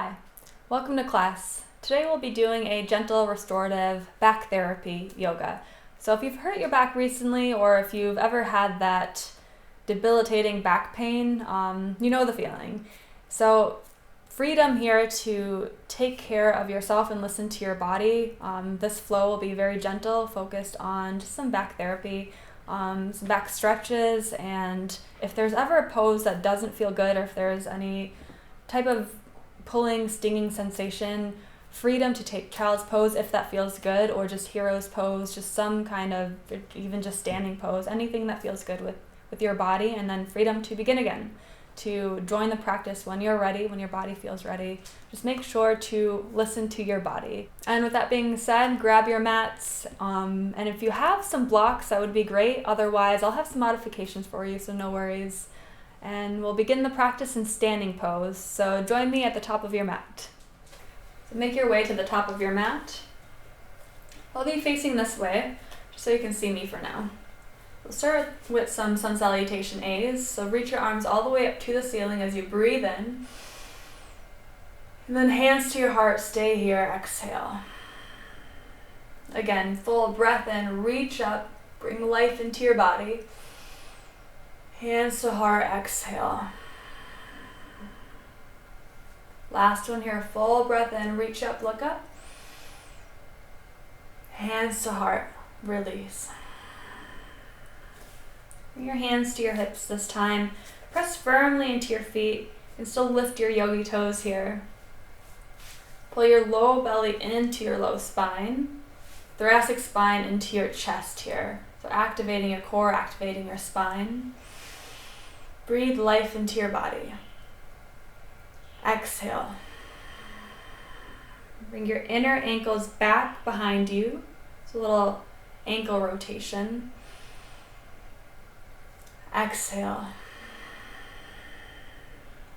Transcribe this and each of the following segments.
Hi, welcome to class. Today we'll be doing a gentle restorative back therapy yoga. So if you've hurt your back recently or if you've ever had that debilitating back pain, you know the feeling. So freedom here to take care of yourself and listen to your body. This flow will be very gentle, focused on just some back therapy, some back stretches, and if there's ever a pose that doesn't feel good or if there's any type of pulling, stinging sensation, freedom to take child's pose if that feels good, or just hero's pose, just some kind of, even just standing pose, anything that feels good with your body, and then freedom to begin again, to join the practice when you're ready, when your body feels ready. Just make sure to listen to your body. And with that being said, grab your mats, and if you have some blocks, that would be great. Otherwise, I'll have some modifications for you, so no worries. And we'll begin the practice in standing pose. So join me at the top of your mat. So make your way to the top of your mat. I'll be facing this way, just so you can see me for now. We'll start with some sun salutation A's. So reach your arms all the way up to the ceiling as you breathe in. And then hands to your heart, stay here, exhale. Again, full breath in, reach up, bring life into your body. Hands to heart, exhale. Last one here, full breath in, reach up, look up. Hands to heart, release. Bring your hands to your hips this time. Press firmly into your feet and still lift your yogi toes here. Pull your low belly into your low spine. Thoracic spine into your chest here. So activating your core, activating your spine. Breathe life into your body. Exhale. Bring your inner ankles back behind you. It's a little ankle rotation. Exhale.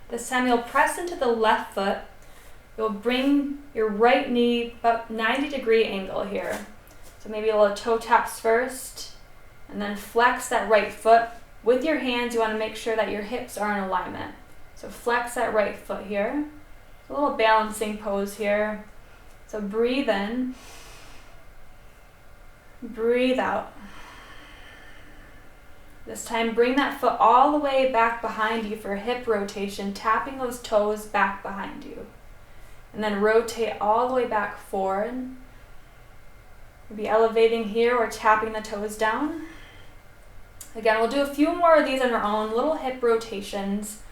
This time you'll press into the left foot. You'll bring your right knee about 90-degree angle here. So maybe a little toe taps first, and then flex that right foot. With your hands, you want to make sure that your hips are in alignment. So flex that right foot here. A little balancing pose here. So breathe in. Breathe out. This time, bring that foot all the way back behind you for hip rotation, tapping those toes back behind you. And then rotate all the way back forward. Maybe elevating here or tapping the toes down. Again, we'll do a few more of these on our own, little hip rotations,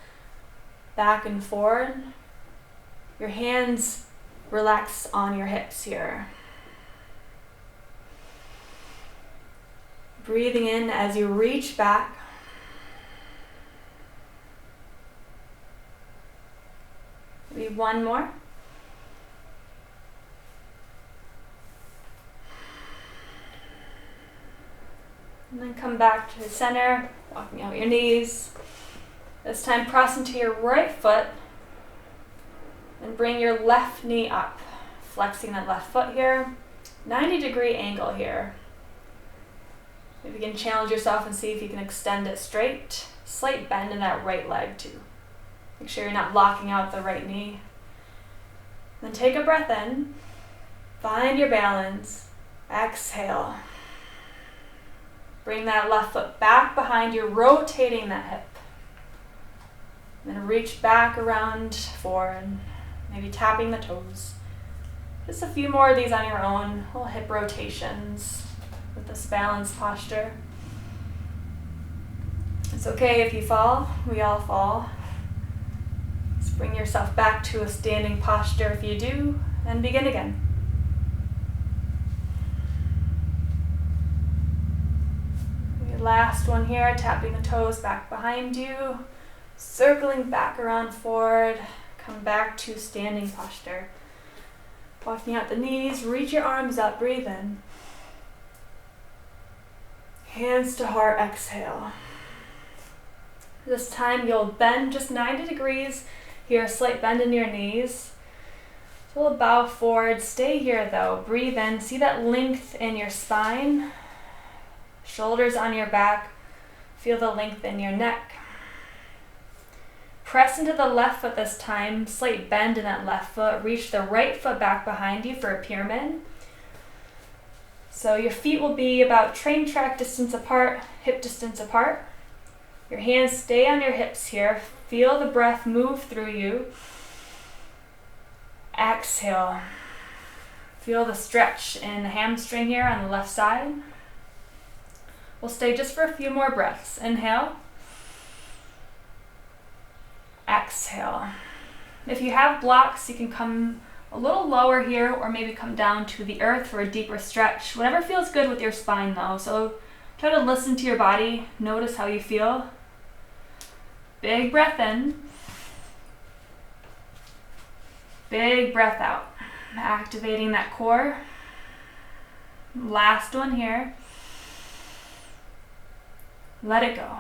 back and forward. Your hands relax on your hips here. Breathing in as you reach back. Maybe one more. And then come back to the center, walking out your knees. This time press into your right foot and bring your left knee up, flexing that left foot here. 90-degree angle here. Maybe you can challenge yourself and see if you can extend it straight. Slight bend in that right leg too. Make sure you're not locking out the right knee. Then take a breath in. Find your balance. Exhale. Bring that left foot back behind you, rotating that hip. Then reach back around forward, maybe tapping the toes. Just a few more of these on your own, little hip rotations with this balanced posture. It's okay if you fall, we all fall. Just bring yourself back to a standing posture if you do, and begin again. Last one here, tapping the toes back behind you, circling back around forward, come back to standing posture. Walking out the knees, reach your arms up, breathe in. Hands to heart, exhale. This time you'll bend just 90 degrees here, a slight bend in your knees. So we'll bow forward, stay here though, breathe in, see that length in your spine. Shoulders on your back, feel the length in your neck. Press into the left foot this time, slight bend in that left foot. Reach the right foot back behind you for a pyramid. So your feet will be about train track distance apart, hip distance apart. Your hands stay on your hips here. Feel the breath move through you. Exhale. Feel the stretch in the hamstring here on the left side. We'll stay just for a few more breaths. Inhale. Exhale. If you have blocks, you can come a little lower here or maybe come down to the earth for a deeper stretch. Whatever feels good with your spine though. So try to listen to your body. Notice how you feel. Big breath in. Big breath out. Activating that core. Last one here. Let it go.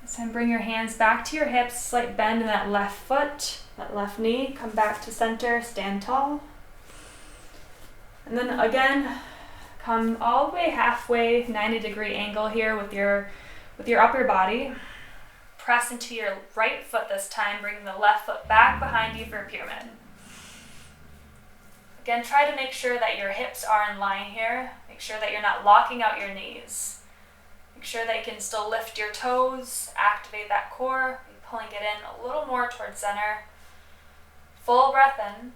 So bring your hands back to your hips, slight bend in that left foot, that left knee. Come back to center, stand tall. And then again, come all the way halfway, 90-degree angle here with your upper body. Press into your right foot this time, bring the left foot back behind you for a pyramid. Again, try to make sure that your hips are in line here. Make sure that you're not locking out your knees. Make sure that you can still lift your toes, activate that core, be pulling it in a little more towards center. Full breath in,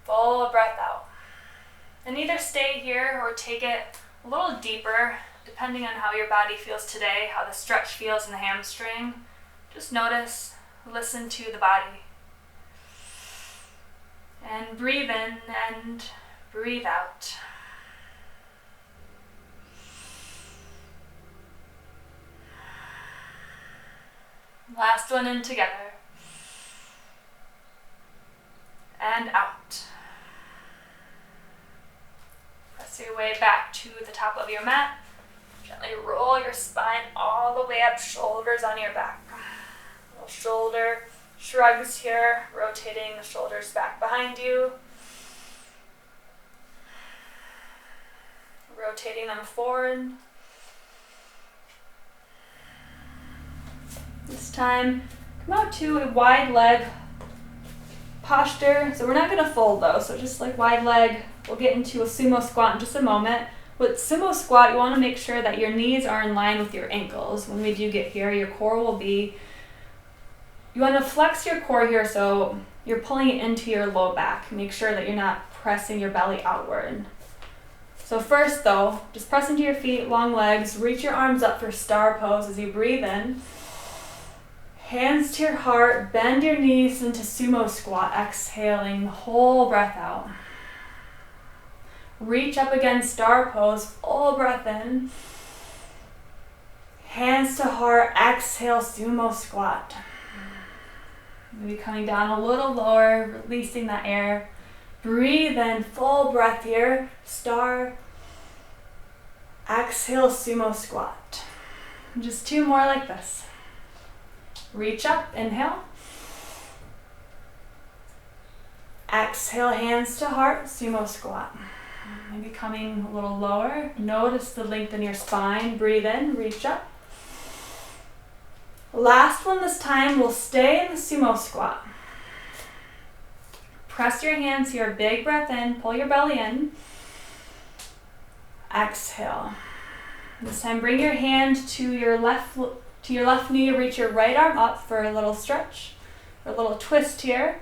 full breath out. And either stay here or take it a little deeper, depending on how your body feels today, how the stretch feels in the hamstring. Just notice, listen to the body. And breathe in and breathe out. Last one in together. And out. Press your way back to the top of your mat. Gently roll your spine all the way up, shoulders on your back. Little shoulder shrugs here, rotating the shoulders back behind you. Rotating them forward. This time, come out to a wide leg posture. So we're not going to fold though, so just like wide leg. We'll get into a sumo squat in just a moment. With sumo squat, you want to make sure that your knees are in line with your ankles. When we do get here, your core will be, you want to flex your core here so you're pulling it into your low back. Make sure that you're not pressing your belly outward. So first though, just press into your feet, long legs, reach your arms up for star pose as you breathe in. Hands to your heart, bend your knees into sumo squat, exhaling, whole breath out. Reach up again, star pose, full breath in. Hands to heart, exhale, sumo squat. Maybe coming down a little lower, releasing that air. Breathe in, full breath here, star. Exhale, sumo squat. Just two more like this. Reach up, inhale. Exhale, hands to heart, sumo squat. Maybe coming a little lower. Notice the length in your spine. Breathe in, reach up. Last one this time, we'll stay in the sumo squat. Press your hands here, big breath in, pull your belly in. Exhale. This time, bring your hand to your left knee, reach your right arm up for a little stretch, or a little twist here.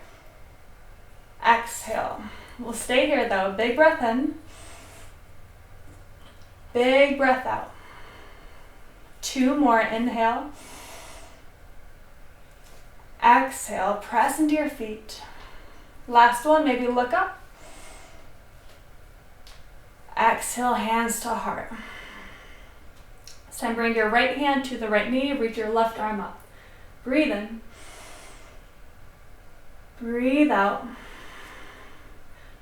Exhale. We'll stay here though. Big breath in. Big breath out. Two more. Inhale. Exhale. Press into your feet. Last one. Maybe look up. Exhale. Hands to heart. This time bring your right hand to the right knee. Reach your left arm up. Breathe in. Breathe out.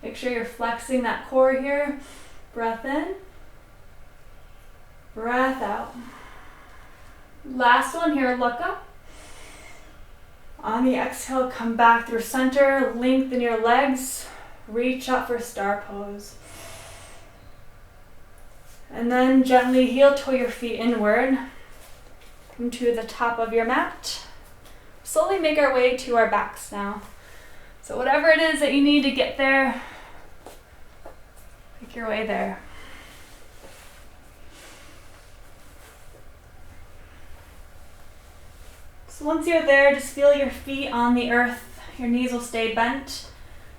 Make sure you're flexing that core here. Breath in. Breath out. Last one here, look up. On the exhale, come back through center, lengthen your legs, reach up for star pose. And then gently heel toe your feet inward. Come to the top of your mat. Slowly make our way to our backs now. So whatever it is that you need to get there, make your way there. So once you're there, just feel your feet on the earth. Your knees will stay bent.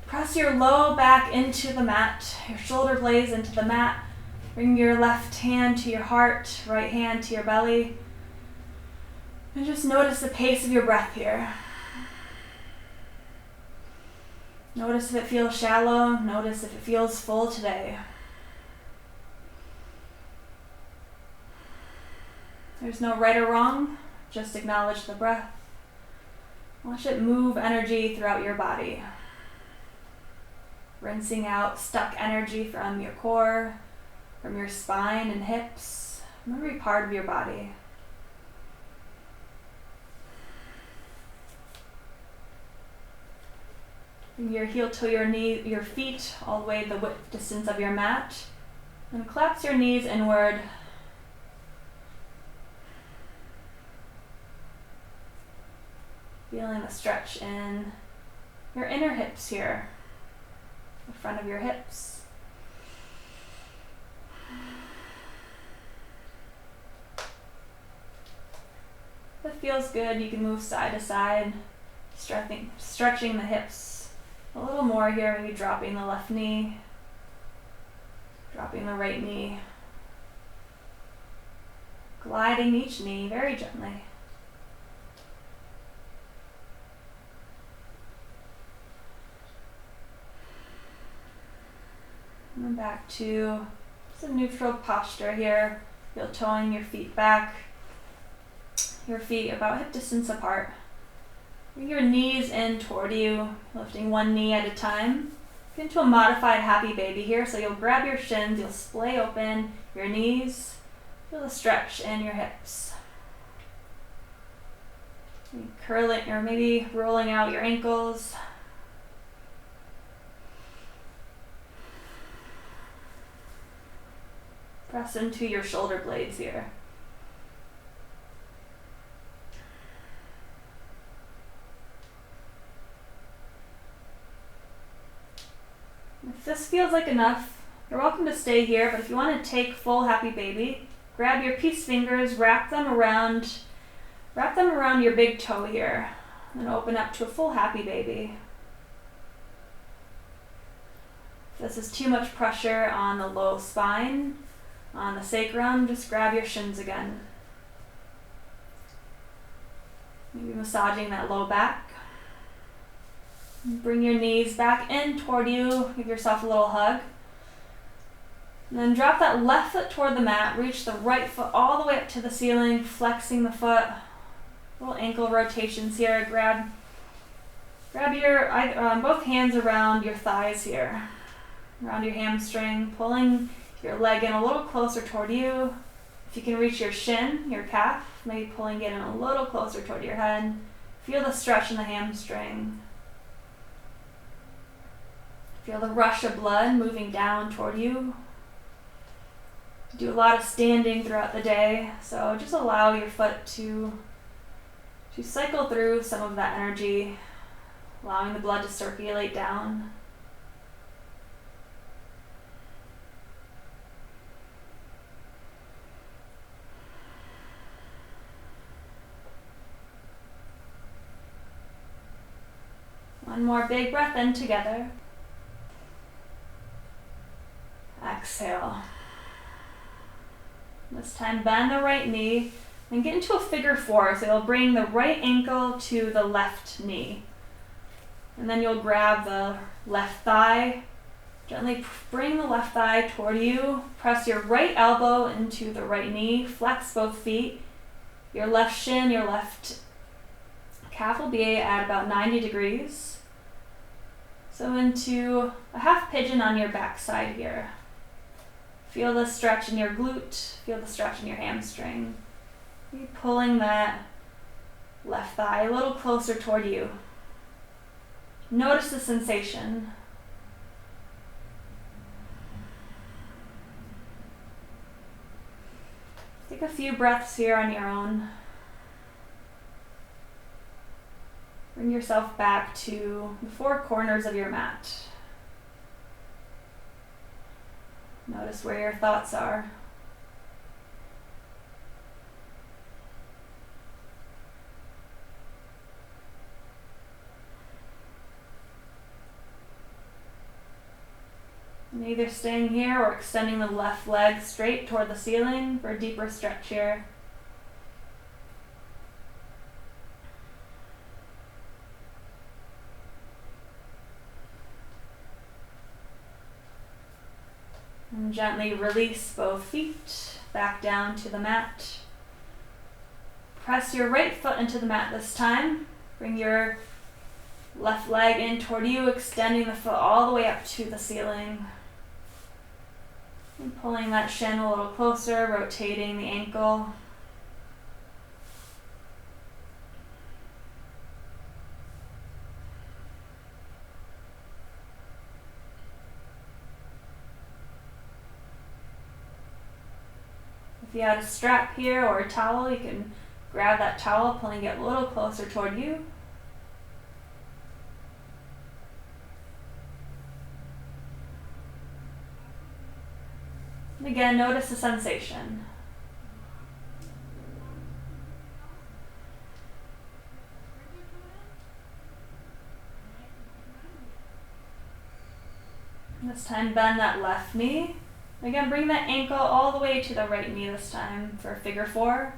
Press your low back into the mat, your shoulder blades into the mat. Bring your left hand to your heart, right hand to your belly. And just notice the pace of your breath here. Notice if it feels shallow. Notice if it feels full today. There's no right or wrong. Just acknowledge the breath. Watch it move energy throughout your body. Rinsing out stuck energy from your core, from your spine and hips, from every part of your body. Bring your heel to your feet all the way the width distance of your mat. And collapse your knees inward. Feeling the stretch in your inner hips here. The front of your hips. If it feels good, you can move side to side, stretching the hips a little more here, maybe dropping the left knee, dropping the right knee, gliding each knee very gently. And back to just a neutral posture here. Feel toeing your feet back, your feet about hip distance apart. Bring your knees in toward you, lifting one knee at a time. Get into a modified happy baby here. So you'll grab your shins, you'll splay open your knees. Feel the stretch in your hips. Curling or maybe rolling out your ankles. Press into your shoulder blades here. If this feels like enough, you're welcome to stay here, but if you want to take full happy baby, grab your peace fingers, wrap them around your big toe here, and open up to a full happy baby. If this is too much pressure on the low spine, on the sacrum, just grab your shins again. Maybe massaging that low back. Bring your knees back in toward you. Give yourself a little hug. And then drop that left foot toward the mat. Reach the right foot all the way up to the ceiling, flexing the foot. Little ankle rotations here. Grab your both hands around your thighs here, around your hamstring, pulling your leg in a little closer toward you. If you can reach your shin, your calf, maybe pulling it in a little closer toward your head. Feel the stretch in the hamstring. Feel the rush of blood moving down toward you. You do a lot of standing throughout the day, so just allow your foot to cycle through some of that energy, allowing the blood to circulate down. One more big breath in together. Exhale. This time bend the right knee and get into a figure four. So you'll bring the right ankle to the left knee. And then you'll grab the left thigh. Gently bring the left thigh toward you. Press your right elbow into the right knee. Flex both feet. Your left shin, your left calf will be at about 90 degrees. So into a half pigeon on your back side here. Feel the stretch in your glute, feel the stretch in your hamstring. You're pulling that left thigh a little closer toward you. Notice the sensation. Take a few breaths here on your own. Bring yourself back to the four corners of your mat. Notice where your thoughts are. And either staying here or extending the left leg straight toward the ceiling for a deeper stretch here. And gently release both feet back down to the mat. Press your right foot into the mat this time. Bring your left leg in toward you, extending the foot all the way up to the ceiling. And pulling that shin a little closer, rotating the ankle. If you had a strap here or a towel, you can grab that towel, pulling it a little closer toward you. And again, notice the sensation. This time, bend that left knee. Again, bring that ankle all the way to the right knee this time for figure four.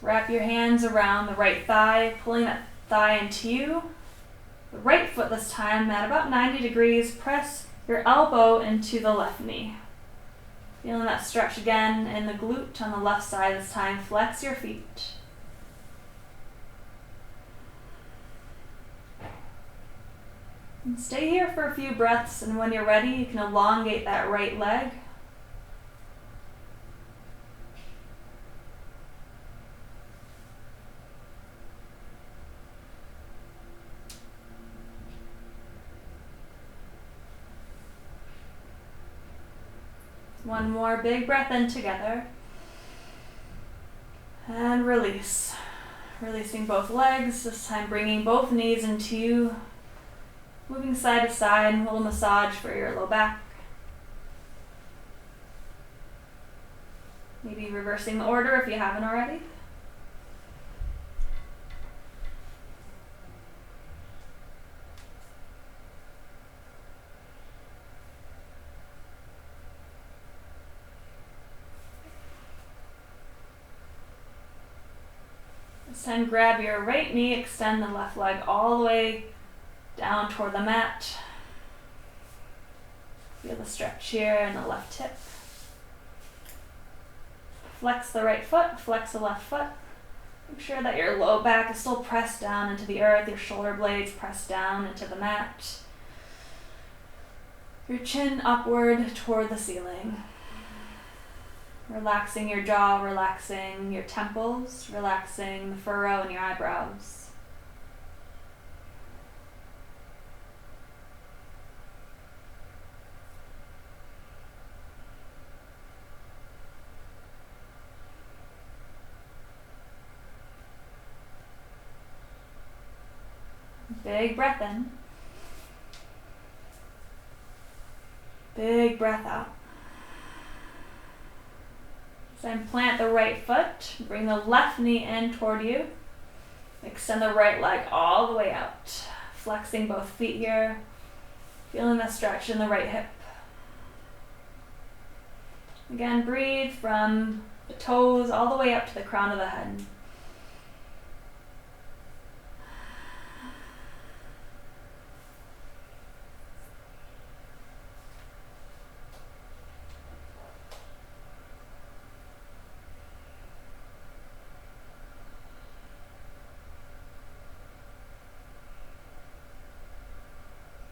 Wrap your hands around the right thigh, pulling that thigh into you. The right foot this time at about 90 degrees. Press your elbow into the left knee. Feeling that stretch again in the glute on the left side this time. Flex your feet. And stay here for a few breaths, and when you're ready, you can elongate that right leg. One more big breath in together. And release. Releasing both legs, this time bringing both knees into you. Moving side to side, a little massage for your low back. Maybe reversing the order if you haven't already. This time grab your right knee, extend the left leg all the way down toward the mat. Feel the stretch here in the left hip. Flex the right foot, flex the left foot. Make sure that your low back is still pressed down into the earth, your shoulder blades pressed down into the mat. Your chin upward toward the ceiling. Relaxing your jaw, relaxing your temples, relaxing the furrow in your eyebrows. Big breath in. Big breath out. Then plant the right foot. Bring the left knee in toward you. Extend the right leg all the way out. Flexing both feet here. Feeling the stretch in the right hip. Again, breathe from the toes all the way up to the crown of the head.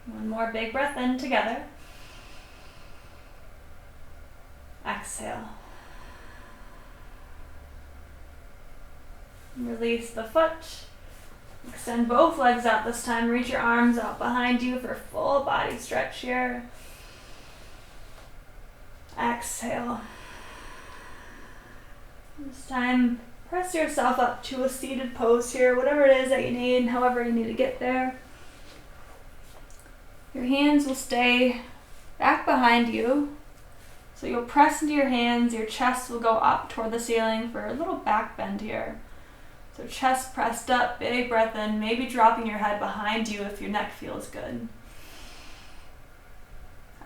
One more big breath in together. Exhale. Release the foot. Extend both legs out this time. Reach your arms out behind you for full body stretch here. Exhale. This time, press yourself up to a seated pose here, whatever it is that you need, however you need to get there. Your hands will stay back behind you. So you'll press into your hands, your chest will go up toward the ceiling for a little back bend here. So chest pressed up, big breath in, maybe dropping your head behind you if your neck feels good.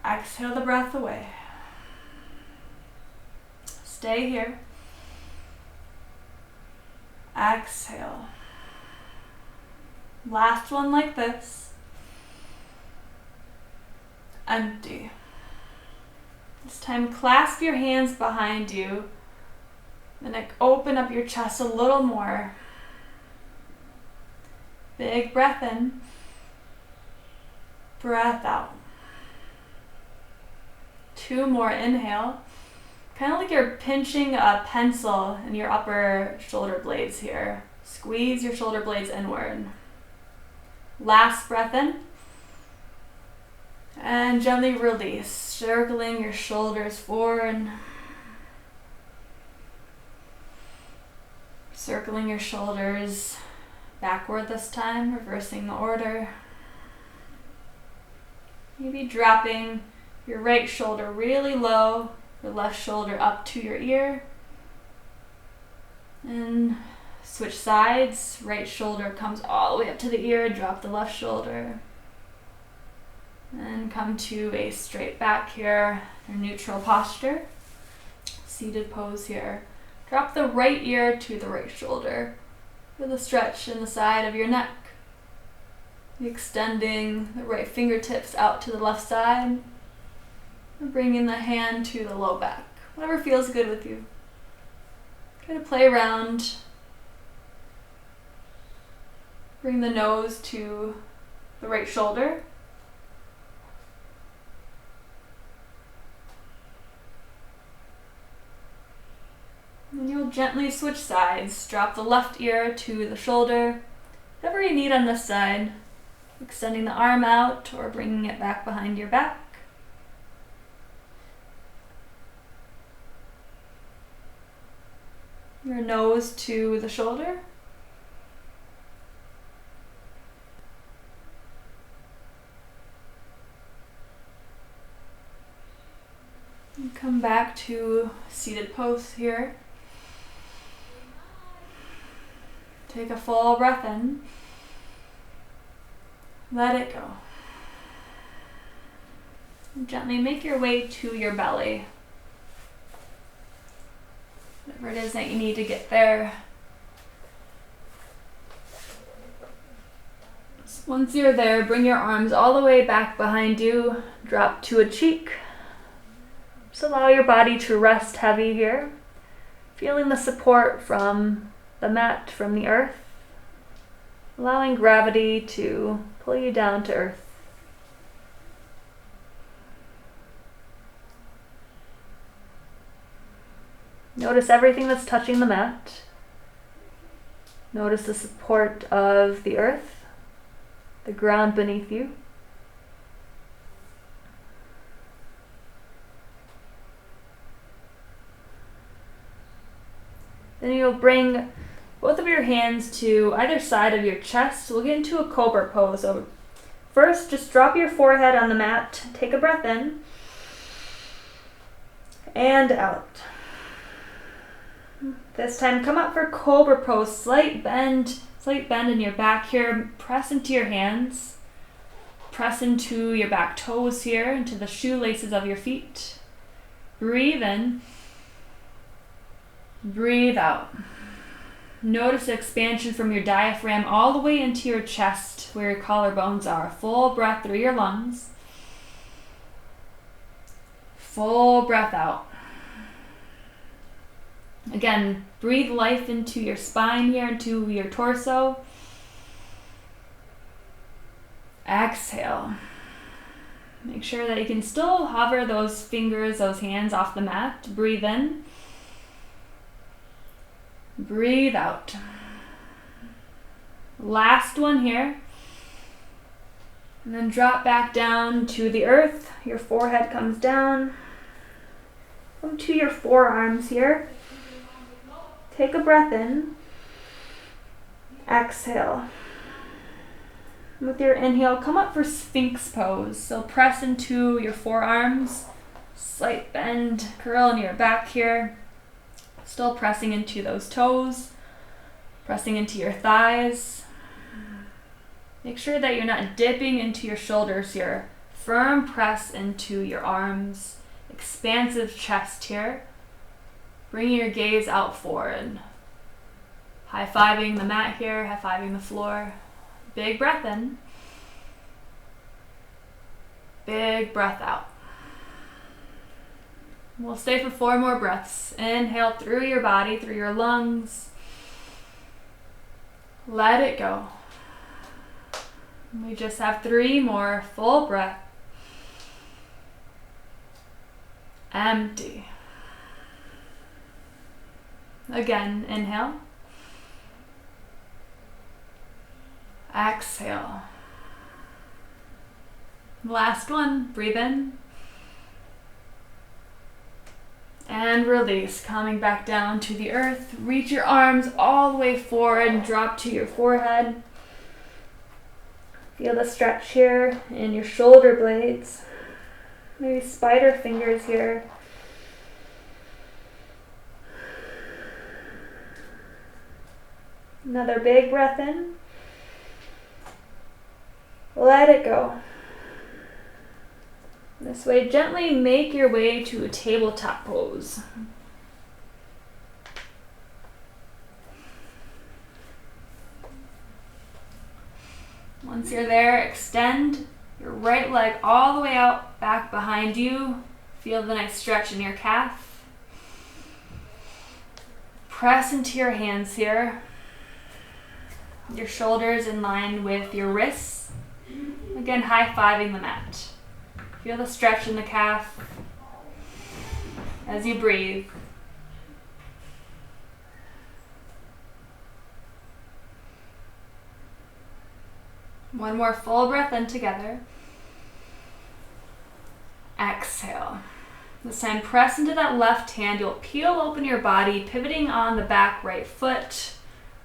Exhale the breath away. Stay here. Exhale. Last one like this. Empty. This time clasp your hands behind you. Then open up your chest a little more. Big breath in. Breath out. 2 more, inhale. Kind of like you're pinching a pencil in your upper shoulder blades here. Squeeze your shoulder blades inward. Last breath in. And gently release, circling your shoulders forward. Circling your shoulders backward this time, reversing the order. Maybe dropping your right shoulder really low, your left shoulder up to your ear. And switch sides, right shoulder comes all the way up to the ear, drop the left shoulder. And come to a straight back here, your neutral posture. Seated pose here. Drop the right ear to the right shoulder. Feel the stretch in the side of your neck. Extending the right fingertips out to the left side. And bringing the hand to the low back. Whatever feels good with you. Try to play around. Bring the nose to the right shoulder. And you'll gently switch sides. Drop the left ear to the shoulder. Whatever you need on this side. Extending the arm out or bringing it back behind your back. Your nose to the shoulder. And come back to seated pose here. Take a full breath in. Let it go. And gently make your way to your belly. Whatever it is that you need to get there. So once you're there, bring your arms all the way back behind you. Drop to a cheek. Just allow your body to rest heavy here. Feeling the support from the mat, from the earth. Allowing gravity to pull you down to earth. Notice everything that's touching the mat. Notice the support of the earth, the ground beneath you. Then you'll bring both of your hands to either side of your chest. We'll get into a cobra pose. So first, just drop your forehead on the mat. Take a breath in and out. This time, come up for cobra pose. Slight bend in your back here. Press into your hands. Press into your back toes here, into the shoelaces of your feet. Breathe in. Breathe out. Notice the expansion from your diaphragm all the way into your chest where your collarbones are. Full breath through your lungs. Full breath out. Again, breathe life into your spine here, into your torso. Exhale. Make sure that you can still hover those fingers, those hands off the mat. Breathe in. Breathe out. Last one here. And then drop back down to the earth. Your forehead comes down. Come to your forearms here. Take a breath in. Exhale. With your inhale, come up for sphinx pose. So press into your forearms, slight bend, curl in your back here. Still pressing into those toes, pressing into your thighs. Make sure that you're not dipping into your shoulders here. Firm press into your arms, expansive chest here. Bringing your gaze out forward. High-fiving the mat here, high-fiving the floor. Big breath in. Big breath out. We'll stay for 4 more breaths. Inhale through your body, through your lungs. Let it go. We just have 3 more. Full breath. Empty. Again, inhale. Exhale. Last one, breathe in. And release, coming back down to the earth. Reach your arms all the way forward and drop to your forehead. Feel the stretch here in your shoulder blades. Maybe spider fingers here. Another big breath in. Let it go. This way, gently make your way to a tabletop pose. Once you're there, extend your right leg all the way out, back behind you. Feel the nice stretch in your calf. Press into your hands here. Your shoulders in line with your wrists. Again, high-fiving the mat. Feel the stretch in the calf as you breathe. One more full breath in together. Exhale. This time, press into that left hand. You'll peel open your body, pivoting on the back right foot.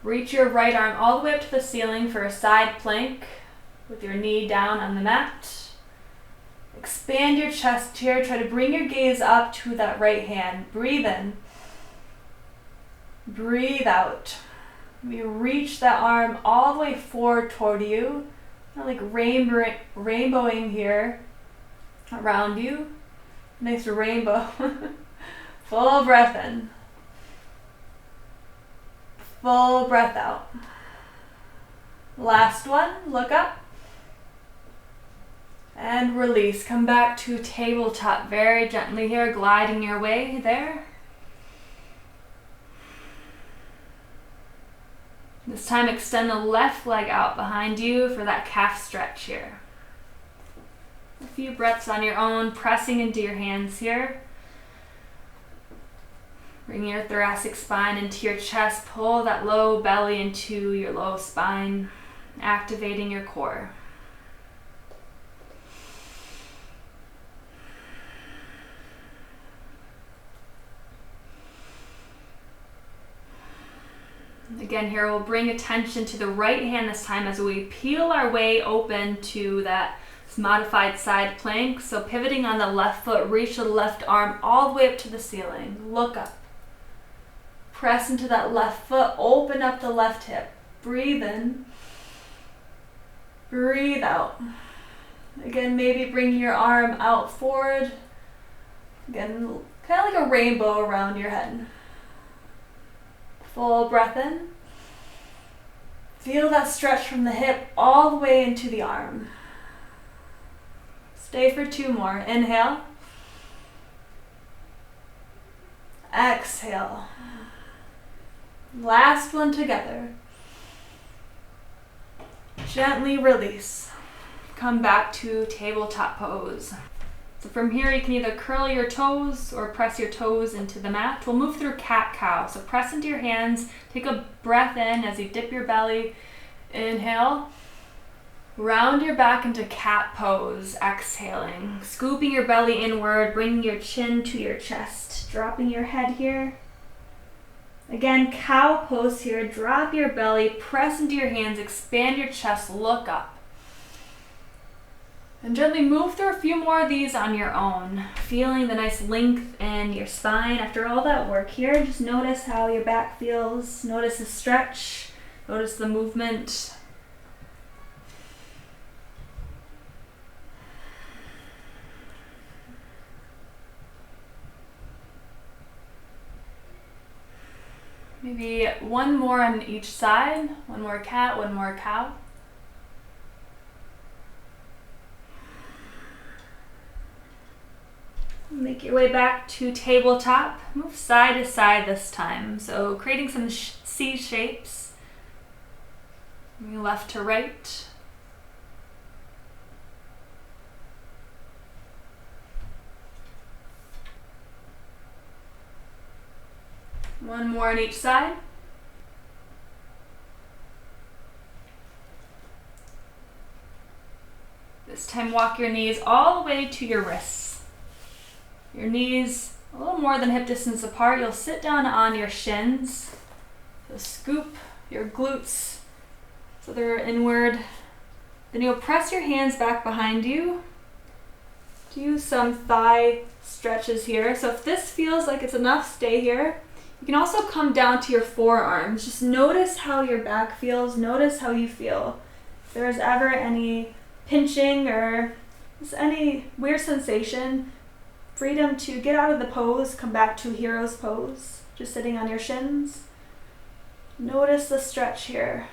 Reach your right arm all the way up to the ceiling for a side plank with your knee down on the mat. Expand your chest here. Try to bring your gaze up to that right hand. Breathe in. Breathe out. We reach that arm all the way forward toward you. Kind of like rainbowing here around you. Nice rainbow. Full breath in. Full breath out. Last one. Look up. And release. Come back to tabletop very gently here, gliding your way there. This time, extend the left leg out behind you for that calf stretch here. A few breaths on your own, pressing into your hands here. Bring your thoracic spine into your chest. Pull that low belly into your low spine, activating your core. Again, here we'll bring attention to the right hand this time as we peel our way open to that modified side plank. So pivoting on the left foot, reach the left arm all the way up to the ceiling. Look up. Press into that left foot, open up the left hip. Breathe in. Breathe out. Again, maybe bring your arm out forward. Again, kind of like a rainbow around your head. Full breath in. Feel that stretch from the hip all the way into the arm. Stay for 2 more. Inhale. Exhale. Last one together. Gently release. Come back to tabletop pose. So from here, you can either curl your toes or press your toes into the mat. We'll move through cat-cow. So press into your hands. Take a breath in as you dip your belly. Inhale. Round your back into cat pose. Exhaling. Scooping your belly inward. Bringing your chin to your chest. Dropping your head here. Again, cow pose here. Drop your belly, press into your hands, expand your chest, look up. And gently move through a few more of these on your own, feeling the nice length in your spine. After all that work here, just notice how your back feels. Notice the stretch, notice the movement. Maybe one more on each side, one more cat, one more cow. Make your way back to tabletop. Move side to side this time. So creating some C shapes. Moving left to right. One more on each side. This time walk your knees all the way to your wrists. Your knees a little more than hip distance apart. You'll sit down on your shins. So scoop your glutes so they're inward. Then you'll press your hands back behind you. Do some thigh stretches here. So if this feels like it's enough, stay here. You can also come down to your forearms. Just notice how your back feels. Notice how you feel. If there is ever any pinching or just any weird sensation, freedom to get out of the pose, come back to hero's pose, just sitting on your shins. Notice the stretch here.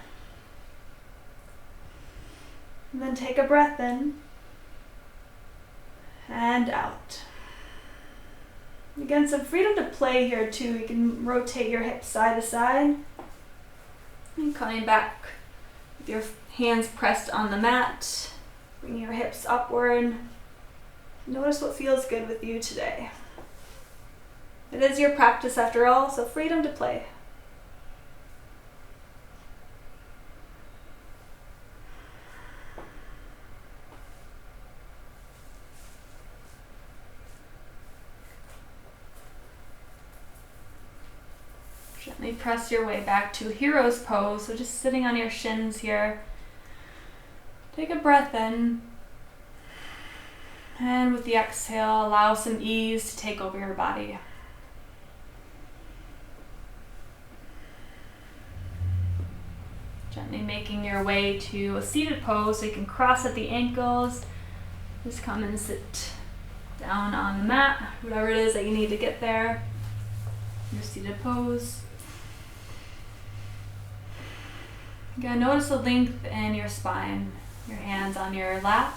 And then take a breath in and out. Again, some freedom to play here too. You can rotate your hips side to side. And coming back with your hands pressed on the mat. Bring your hips upward. Notice what feels good with you today. It is your practice after all, so freedom to play. Gently press your way back to hero's pose, so just sitting on your shins here. Take a breath in, and with the exhale, allow some ease to take over your body. Gently making your way to a seated pose, so you can cross at the ankles. Just come and sit down on the mat, whatever it is that you need to get there. Your seated pose. Again, notice the length in your spine, your hands on your lap.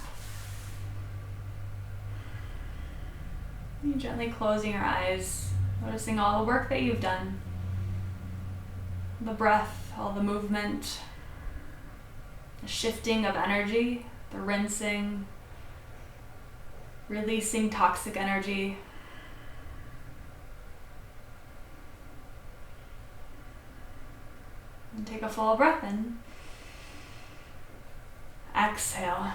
And gently closing your eyes, noticing all the work that you've done. The breath, all the movement, the shifting of energy, the rinsing, releasing toxic energy. And take a full breath in. Exhale.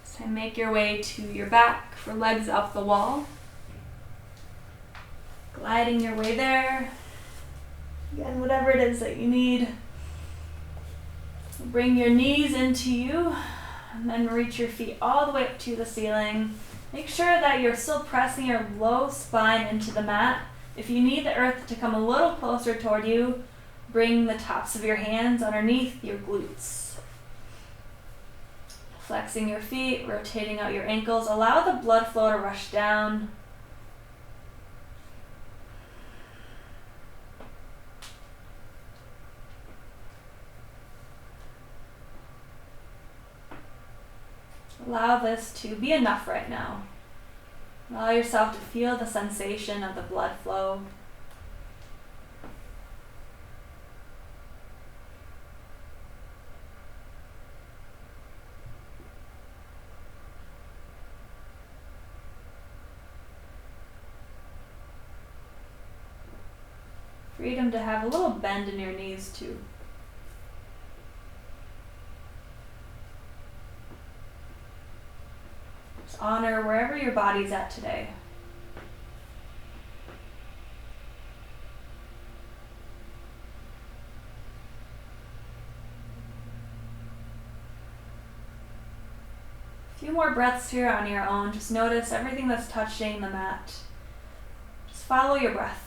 So make your way to your back for legs up the wall. Gliding your way there. Again, whatever it is that you need. Bring your knees into you and then reach your feet all the way up to the ceiling. Make sure that you're still pressing your low spine into the mat. If you need the earth to come a little closer toward you, bring the tops of your hands underneath your glutes. Flexing your feet, rotating out your ankles. Allow the blood flow to rush down. Allow this to be enough right now. Allow yourself to feel the sensation of the blood flow. Freedom to have a little bend in your knees too. Just honor wherever your body's at today. A few more breaths here on your own. Just notice everything that's touching the mat. Just follow your breath.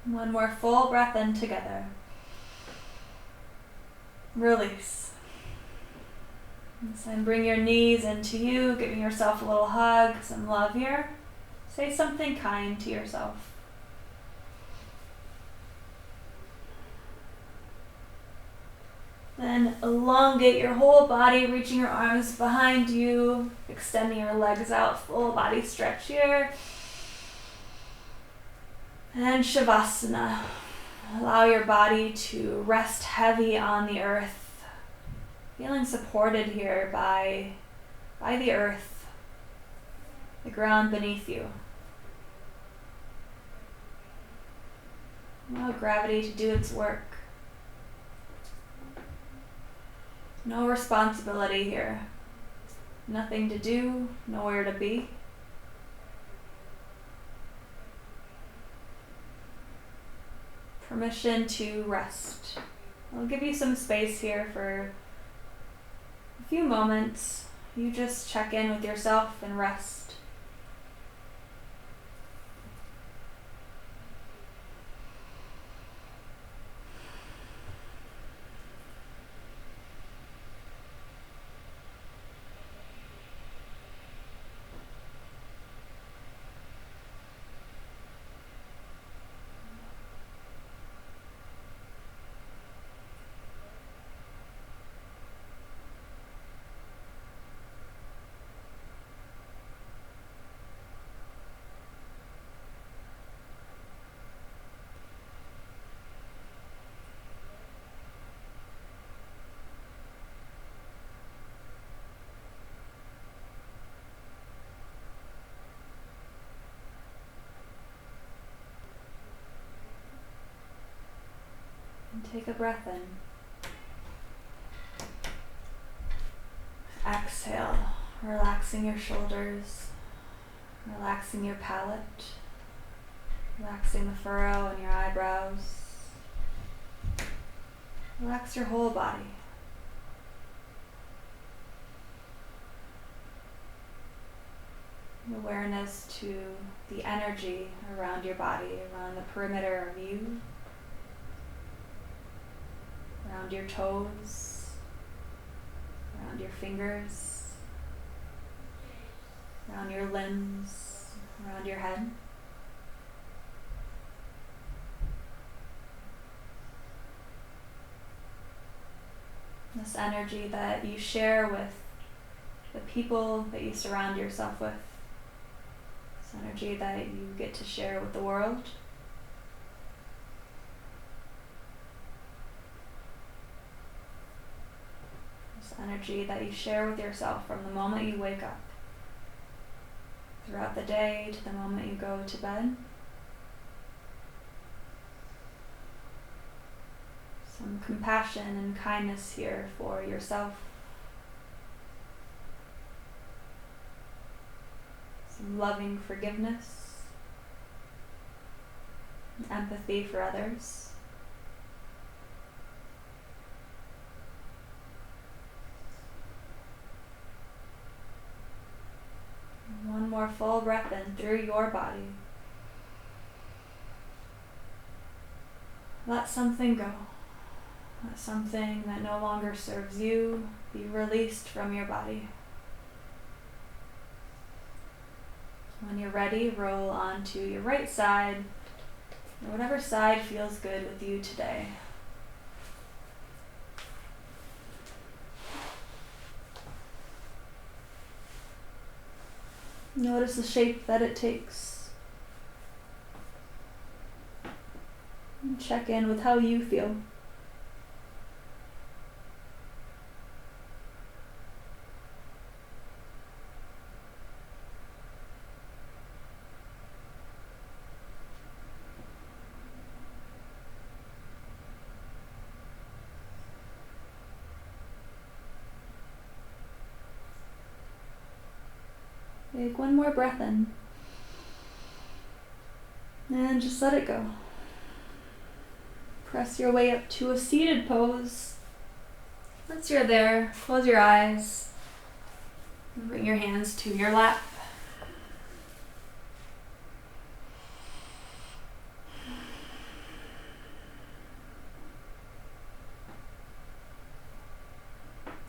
One more full breath in together. Release. And bring your knees into you, giving yourself a little hug, some love here. Say something kind to yourself. Then elongate your whole body, reaching your arms behind you, extending your legs out, full body stretch here. And Savasana. Allow your body to rest heavy on the earth, feeling supported here by the earth, the ground beneath you. Allow gravity to do its work. No responsibility here. Nothing to do, nowhere to be. Permission to rest. I'll give you some space here for a few moments. You just check in with yourself and rest. And take a breath in. Exhale, relaxing your shoulders, relaxing your palate, relaxing the furrow in your eyebrows. Relax your whole body. Awareness to the energy around your body, around the perimeter of you, around your toes, around your fingers, around your limbs, around your head. This energy that you share with the people that you surround yourself with. This energy that you get to share with the world. This energy that you share with yourself from the moment you wake up, throughout the day to the moment you go to bed. Some compassion and kindness here for yourself. Some loving forgiveness, and empathy for others. One more full breath in through your body. Let something go. Let something that no longer serves you be released from your body. When you're ready, roll onto your right side, or whatever side feels good with you today. Notice the shape that it takes. And check in with how you feel. Take one more breath in. And just let it go. Press your way up to a seated pose. Once you're there, close your eyes. Bring your hands to your lap.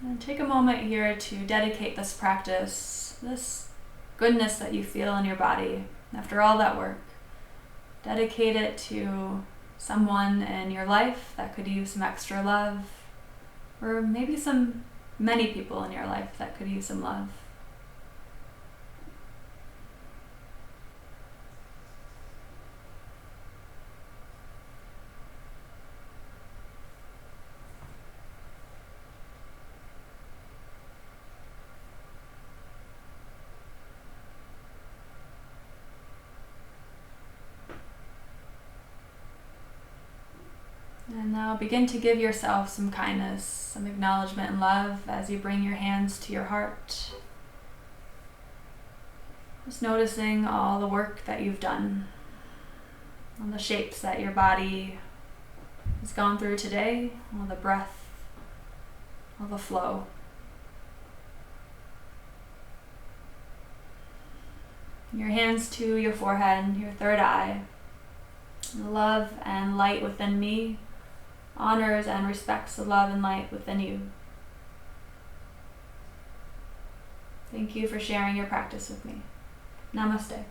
And take a moment here to dedicate this practice, this goodness that you feel in your body after all that work. Dedicate it to someone in your life that could use some extra love, or maybe many people in your life that could use some love. And now begin to give yourself some kindness, some acknowledgement and love as you bring your hands to your heart. Just noticing all the work that you've done, all the shapes that your body has gone through today, all the breath, all the flow. Your hands to your forehead, your third eye. Love and light within me honors and respects the love and light within you. Thank you for sharing your practice with me. Namaste.